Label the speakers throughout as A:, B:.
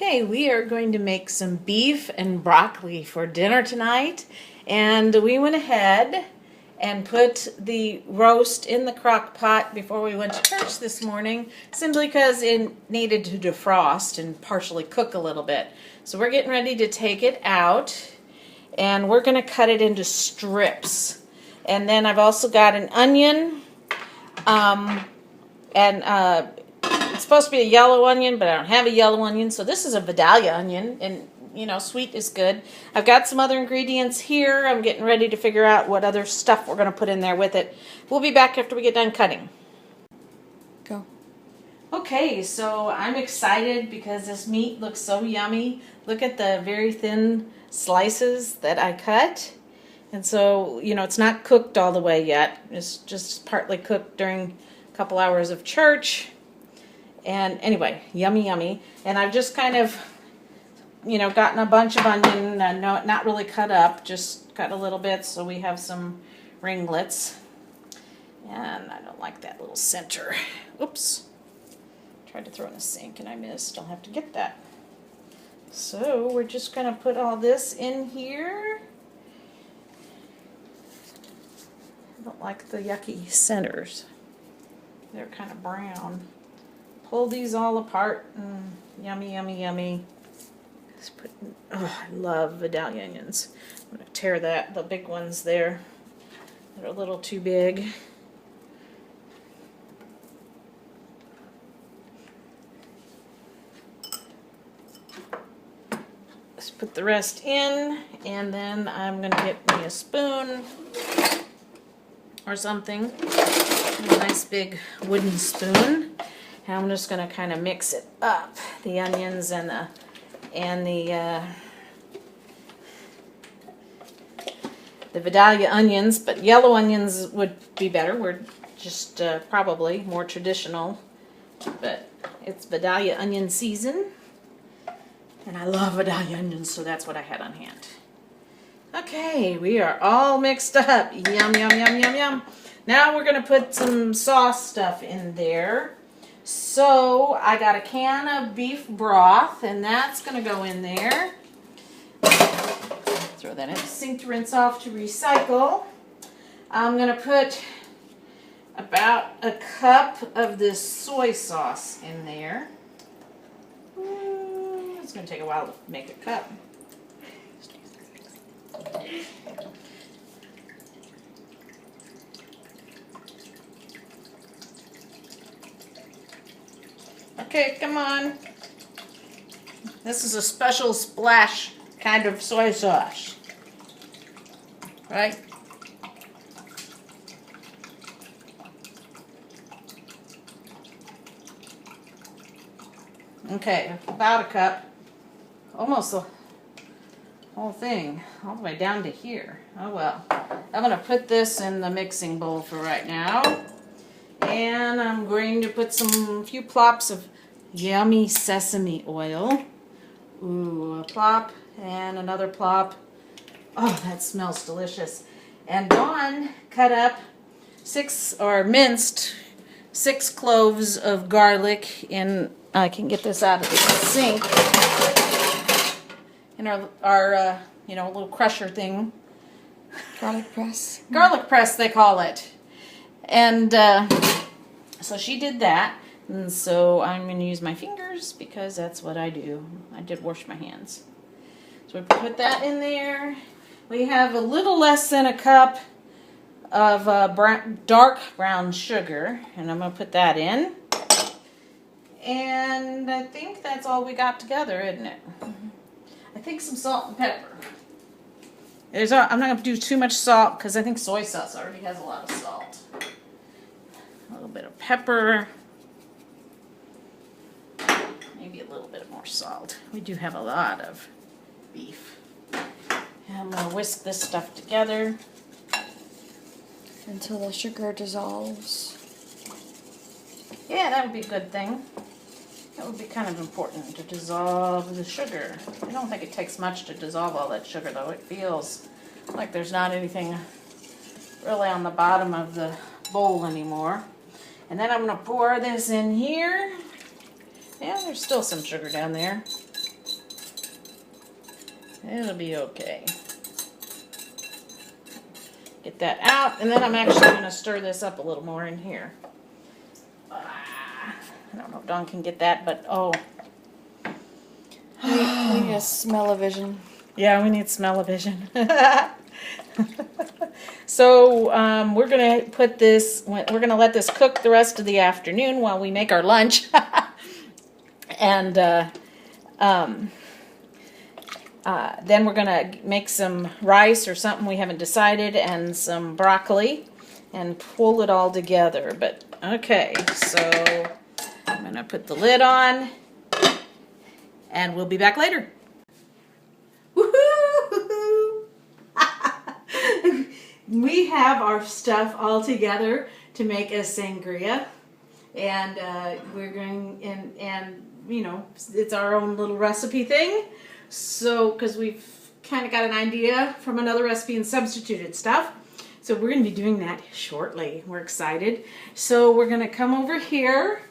A: Okay, we are going to make some beef and broccoli for dinner tonight. And we went ahead and put the roast in the crock pot before we went to church this morning, simply because it needed to defrost and partially cook a little bit. So we're getting ready to take it out, and we're going to cut it into strips. And then I've also got an onion, it's supposed to be a yellow onion, but I don't have a yellow onion, so this is a Vidalia onion, and sweet is good. I've got some other ingredients here. I'm getting ready to figure out what other stuff we're going to put in there with it. We'll be back after we get done cutting.
B: Go.
A: Okay, so I'm excited because this meat looks so yummy. Look at the very thin slices that I cut. And so, it's not cooked all the way yet. It's just partly cooked during a couple hours of church. And anyway, yummy, yummy. And I've just kind of, gotten a bunch of onion, not really cut up, just cut a little bit so we have some ringlets. And I don't like that little center. Oops. Tried to throw in the sink and I missed. I'll have to get that. So we're just going to put all this in here. I don't like the yucky centers. They're kind of brown. Pull these all apart. Yummy, yummy, yummy. I love Vidalia onions. I'm going to tear the big ones there. They're a little too big. Let's put the rest in, and then I'm going to get me a spoon or something. A nice big wooden spoon. And I'm just going to kind of mix it up, the onions and the Vidalia onions, but yellow onions would be better. We're just probably more traditional, but it's Vidalia onion season, and I love Vidalia onions, so that's what I had on hand. Okay, we are all mixed up. Yum, yum, yum, yum, yum. Now we're going to put some sauce stuff in there. So I got a can of beef broth, and that's going to go in there. Throw that in the sink to rinse off to recycle. I'm going to put about a cup of this soy sauce in there. It's going to take a while to make a cup. Okay, come on. This is a special splash kind of soy sauce. Right? Okay, about a cup. Almost the whole thing, all the way down to here. Oh well. I'm going to put this in the mixing bowl for right now. And I'm going to put a few plops of yummy sesame oil. Ooh, a plop and another plop. Oh, that smells delicious. And Dawn cut up minced 6 cloves of garlic, and I can get this out of the sink in our little crusher thing.
B: Garlic press.
A: Garlic press, they call it. And so she did that, and so I'm going to use my fingers because that's what I do. I did wash my hands. So we put that in there. We have a little less than a cup of dark brown sugar, and I'm going to put that in. And I think that's all we got together, isn't it? I think some salt and pepper. I'm not going to do too much salt because I think soy sauce already has a lot of salt. A little bit of pepper. Maybe a little bit more salt. We do have a lot of beef. And I'm going to whisk this stuff together
B: Until the sugar dissolves.
A: Yeah, that would be a good thing. That would be kind of important to dissolve the sugar. I don't think it takes much to dissolve all that sugar, though. It feels like there's not anything really on the bottom of the bowl anymore. And then I'm going to pour this in here. Yeah, there's still some sugar down there. It'll be okay. Get that out, and then I'm actually going to stir this up a little more in here. I don't know if Dawn can get that, but oh.
B: We need a smell-o-vision.
A: Yeah, we need smell-o-vision. So we're going to put this, we're going to let this cook the rest of the afternoon while we make our lunch. And then we're going to make some rice or something we haven't decided and some broccoli and pull it all together. But okay, so I'm going to put the lid on and we'll be back later. Woohoo! We have our stuff all together to make a sangria. And we're going, and you know, it's our own little recipe thing. So, because we've kind of got an idea from another recipe and substituted stuff. So we're going to be doing that shortly. We're excited. So we're going to come over here,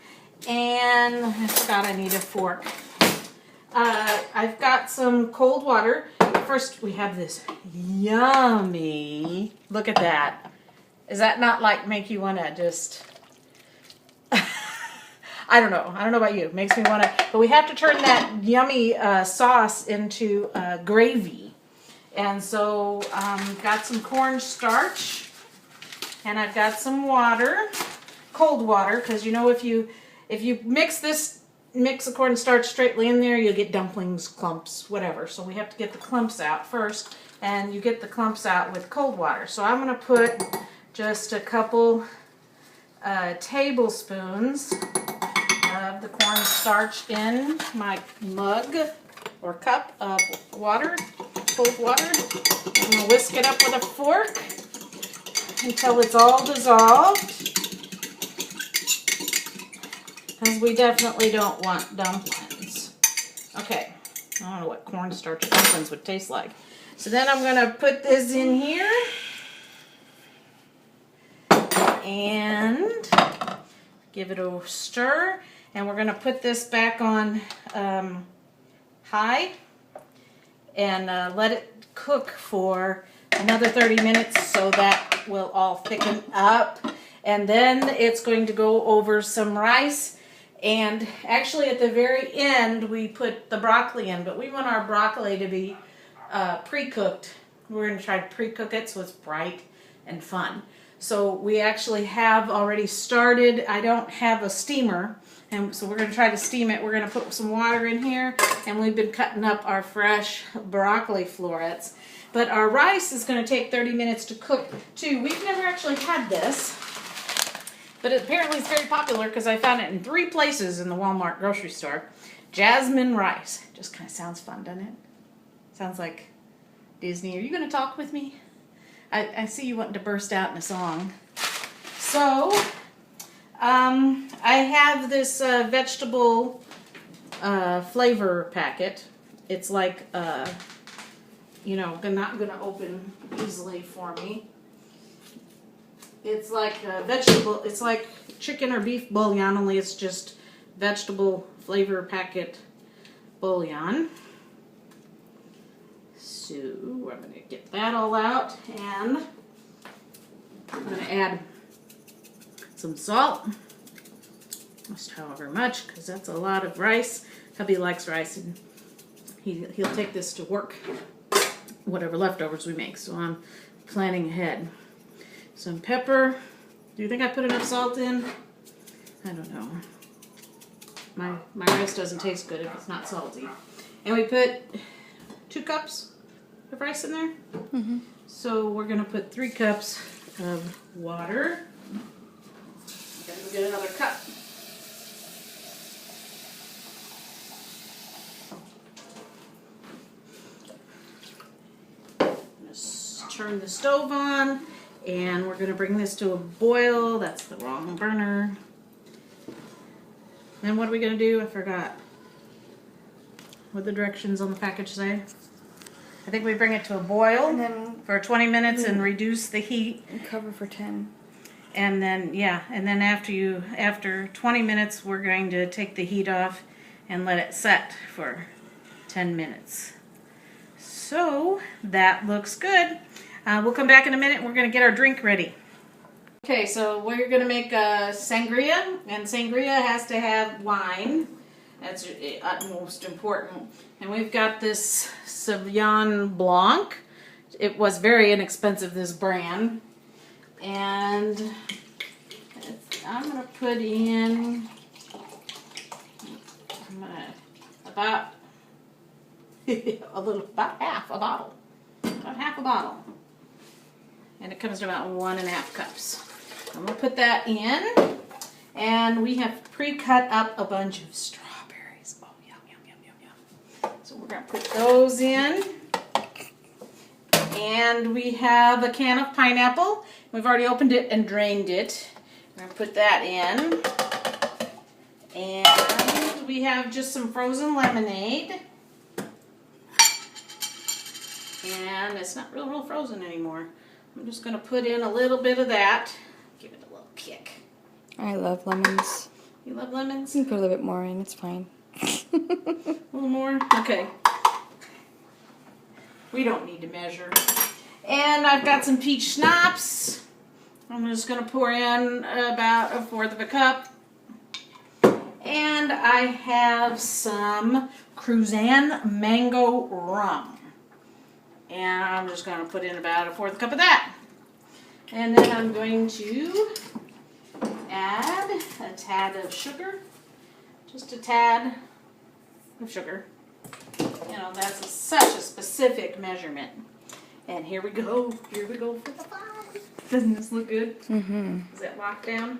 A: and I forgot I need a fork. I've got some cold water. First, we have this yummy, look at that. Does that not like make you want to just... I don't know about you. It makes me want to, but we have to turn that yummy sauce into gravy. And so got some cornstarch, and I've got some water, cold water, because you know if you mix the cornstarch straightly in there, you'll get dumplings, clumps, whatever. So we have to get the clumps out first, and you get the clumps out with cold water. So I'm going to put just a couple tablespoons of the cornstarch in my mug or cup of water, cold water. I'm going to whisk it up with a fork until it's all dissolved, because we definitely don't want dumplings. Okay, I don't know what cornstarch dumplings would taste like. So then I'm going to put this in here and give it a stir. And we're going to put this back on high and let it cook for another 30 minutes so that will all thicken up. And then it's going to go over some rice. And actually at the very end we put the broccoli in, but we want our broccoli to be pre-cooked. We're going to try to pre-cook it so it's bright and fun. So we actually have already started. I don't have a steamer, and so we're going to try to steam it. We're going to put some water in here, and we've been cutting up our fresh broccoli florets. But our rice is going to take 30 minutes to cook too. We've never actually had this, but apparently it's very popular because I found it in 3 places in the Walmart grocery store. Jasmine rice. Just kind of sounds fun, doesn't it? Sounds like Disney. Are you going to talk with me? I see you wanting to burst out in a song. So, I have this vegetable flavor packet. It's like, you know, not going to open easily for me. It's like vegetable, it's like chicken or beef bouillon, only it's just vegetable flavor packet bouillon. So I'm going to get that all out, and I'm going to add some salt, just however much, because that's a lot of rice. Hubby likes rice, and he'll take this to work, whatever leftovers we make, so I'm planning ahead. Some pepper. Do you think I put enough salt in? I don't know. My rice doesn't taste good if it's not salty. And we put 2 cups of rice in there. Mm-hmm. So we're going to put 3 cups of water. Gotta go get another cup. Just turn the stove on, and we're going to bring this to a boil. That's the wrong burner. Then what are we going to do? I forgot. What the directions on the package say? I think we bring it to a boil for 20 minutes and reduce the heat.
B: And cover for 10.
A: And then, yeah, and then after 20 minutes, we're going to take the heat off and let it set for 10 minutes. So that looks good. We'll come back in a minute. We're going to get our drink ready. Okay, so we're going to make sangria, and sangria has to have wine. That's utmost important. And we've got this Sauvignon Blanc. It was very inexpensive, this brand. And I'm going to put in about about half a bottle. About half a bottle. And it comes to about 1.5 cups. I'm going to put that in. And we have pre-cut up a bunch of strawberries. Oh, yum, yum, yum, yum, yum. So we're going to put those in. And we have a can of pineapple. We've already opened it and drained it. We're going to put that in. And we have just some frozen lemonade. And it's not real frozen anymore. I'm just going to put in a little bit of that. Give it a little kick.
B: I love lemons.
A: You love lemons?
B: You can put a little bit more in, it's fine.
A: A little more? Okay. We don't need to measure. And I've got some peach schnapps. I'm just going to pour in about 1/4 cup. And I have some Cruzan mango rum. And I'm just going to put in about 1/4 cup of that. And then I'm going to add a tad of sugar. Just a tad of sugar. You know, that's such a specific measurement. And here we go. Here we go for the fun. Doesn't this look good?
B: Mm-hmm.
A: Is that locked down?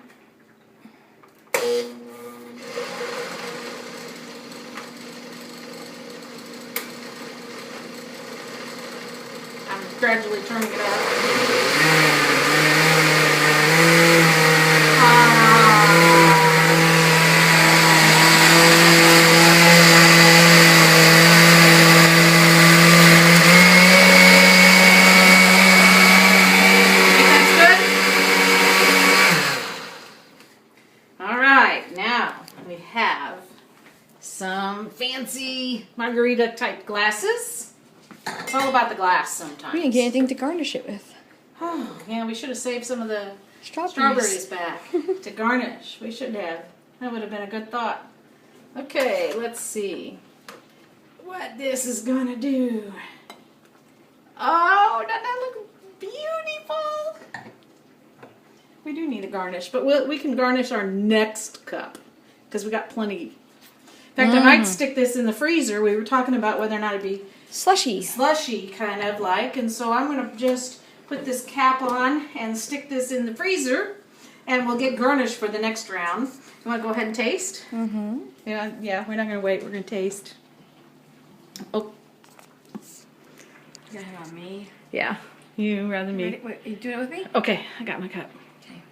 A: I'm gradually turning it up. Fancy margarita type glasses. It's all about the glass sometimes.
B: We didn't get anything to garnish it with.
A: Oh, yeah, we should have saved some of the
B: Strawberries
A: back to garnish. We should have. That would have been a good thought. Okay, let's see what this is gonna do. Oh, doesn't that look beautiful? We do need a garnish, but we can garnish our next cup because we got plenty. In fact, I might stick this in the freezer. We were talking about whether or not it'd be slushy kind of like, and so I'm going to just put this cap on and stick this in the freezer, and we'll get garnish for the next round. You want to go ahead and taste?
B: Mm-hmm.
A: Yeah, we're not going to wait. We're going to taste. Oh.
B: You got it on me?
A: Yeah, you rather me.
B: Ready? Wait, you doing it with me?
A: Okay, I got my cup.
B: Okay.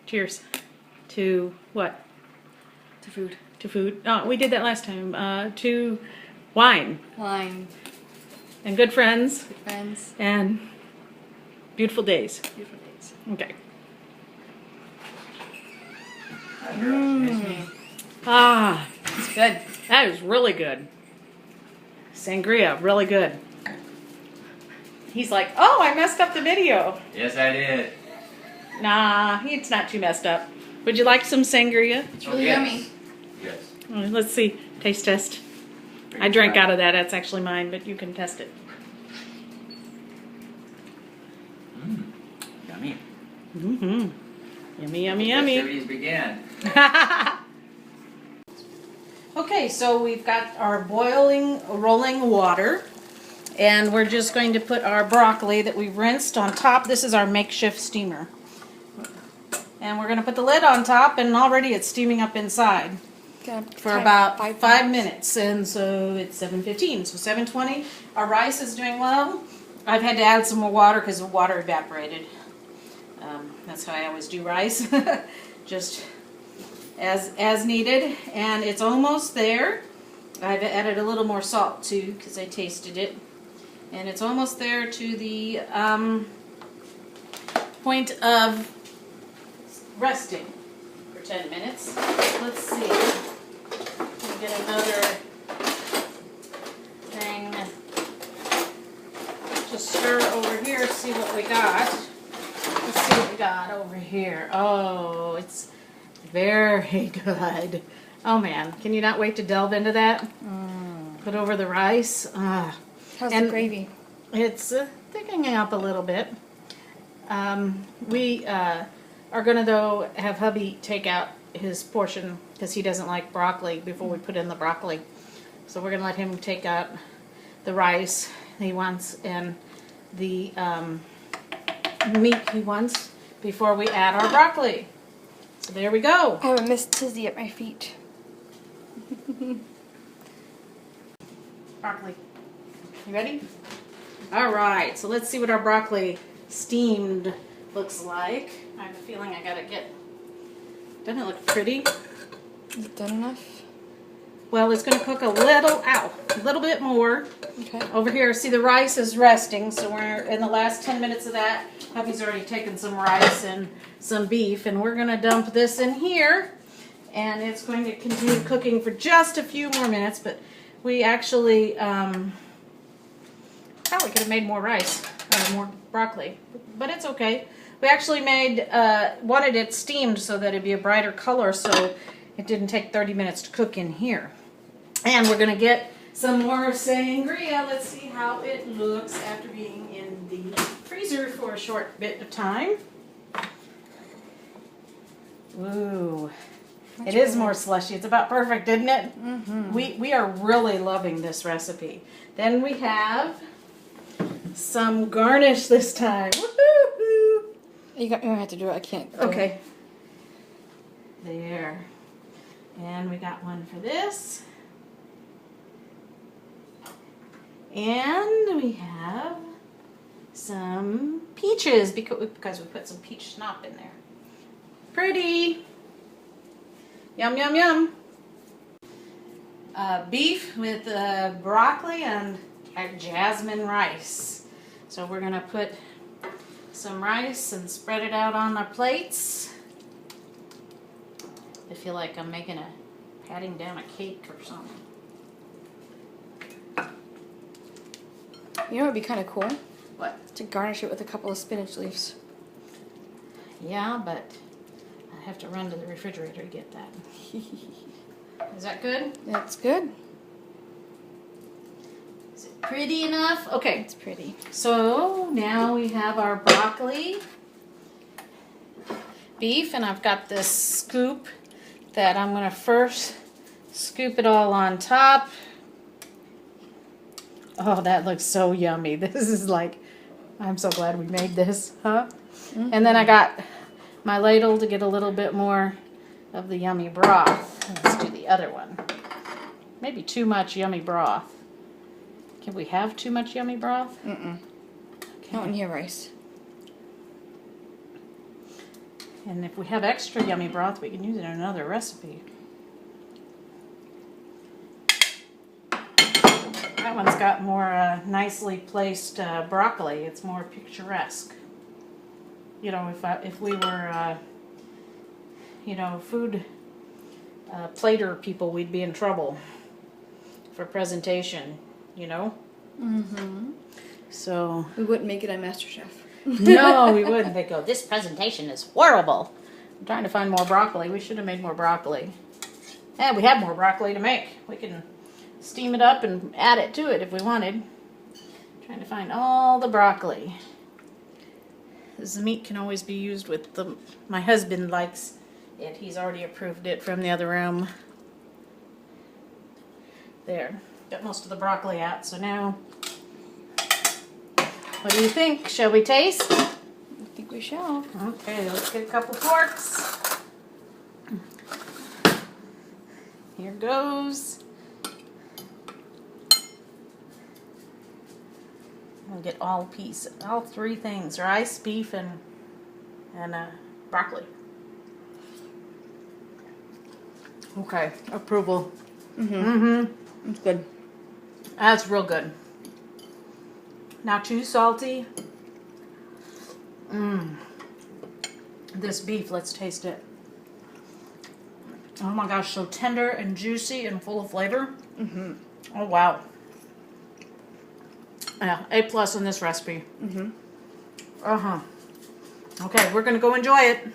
A: Cheers. To what?
B: To food.
A: To food. Oh, we did that last time. To wine.
B: Wine.
A: And good friends.
B: Good friends.
A: And beautiful days.
B: Beautiful days.
A: Okay.
B: Ah, it's good.
A: That is really good. Sangria, really good. He's like, oh, I messed up the video.
C: Yes, I did.
A: Nah, it's not too messed up. Would you like some sangria?
B: It's really
C: yes.
B: yummy.
C: Yes.
A: Let's see. Taste test. I drank out of that. That's actually mine, but you can test it.
C: Yummy.
A: Mm-hmm. Yummy, yummy,
C: The
A: yummy.
C: activities began.
A: Okay, so we've got our rolling water, and we're just going to put our broccoli that we've rinsed on top. This is our makeshift steamer. And we're going to put the lid on top, and already it's steaming up inside for about 5 minutes. And so it's 7:15, so 7:20. Our rice is doing well. I've had to add some more water because the water evaporated. That's how I always do rice, just as needed. And it's almost there. I've added a little more salt too because I tasted it. And it's almost there to the point of resting for 10 minutes. Let's see. Let me get another thing. just stir over here, see what we got. Let's see what we got over here. Oh, it's very good. Oh man, can you not wait to delve into that? Put over the rice.
B: How's
A: And
B: the gravy?
A: It's thickening up a little bit. We are gonna though have hubby take out his portion because he doesn't like broccoli before we put in the broccoli. So we're gonna let him take out the rice he wants and the meat he wants before we add our broccoli. So there we go.
B: I have a Miss Tizzy at my feet.
A: Broccoli. You ready? All right, so let's see what our broccoli steamed looks like. I have a feeling I gotta get, doesn't it look pretty?
B: Is it done enough?
A: Well, it's gonna cook a little bit more.
B: Okay.
A: Over here, see the rice is resting, so we're in the last 10 minutes of that. Hubby's already taken some rice and some beef, and we're gonna dump this in here, and it's going to continue cooking for just a few more minutes, but we actually probably could have made more rice, more broccoli, but it's okay. We actually wanted it steamed so that it'd be a brighter color, so it didn't take 30 minutes to cook in here. And we're gonna get some more sangria. Let's see how it looks after being in the freezer for a short bit of time. Ooh, it is more slushy. It's about perfect, isn't it?
B: Mm-hmm.
A: We are really loving this recipe. Then we have some garnish this time. Woo-hoo-hoo.
B: You don't have to do it. I can't. Do
A: Okay. There. And we got one for this. And we have some peaches because we put some peach schnapps in there. Pretty. Yum, yum, yum. Beef with broccoli and jasmine rice. So we're going to put some rice and spread it out on our plates. I feel like I'm patting down a cake or something.
B: You know what would be kind of cool?
A: What?
B: To garnish it with a couple of spinach leaves.
A: Yeah, but I have to run to the refrigerator to get that. Is that good?
B: That's good.
A: Is it pretty enough? Okay.
B: It's pretty.
A: So now we have our broccoli, beef, and I've got this scoop that I'm going to first scoop it all on top. Oh, that looks so yummy. This is like, I'm so glad we made this, huh? Mm-hmm. And then I got my ladle to get a little bit more of the yummy broth. Let's do the other one. Maybe too much yummy broth. Can we have too much yummy broth?
B: Mm-mm.
A: Okay.
B: Not when you have rice.
A: And if we have extra yummy broth, we can use it in another recipe. That one's got more nicely placed broccoli. It's more picturesque. You know, if we were, food plater people, we'd be in trouble for presentation, you know?
B: Mm-hmm.
A: So...
B: We wouldn't make it on MasterChef.
A: No, we wouldn't. They go, this presentation is horrible. I'm trying to find more broccoli. We should have made more broccoli. And we have more broccoli to make. We can steam it up and add it to it if we wanted. Trying to find all the broccoli. This meat can always be used with my husband likes it. He's already approved it from the other room. There. Got most of the broccoli out, so now... What do you think? Shall we taste?
B: I think we shall.
A: Okay, let's get a couple forks. Here goes. We'll get all three things: rice, beef, and broccoli. Okay, approval.
B: It's good.
A: That's real good. Not too salty. This beef, let's taste it. Oh my gosh, so tender and juicy and full of flavor. Oh wow. Yeah, A+ on this recipe. Uh-huh. Okay, we're gonna go enjoy it.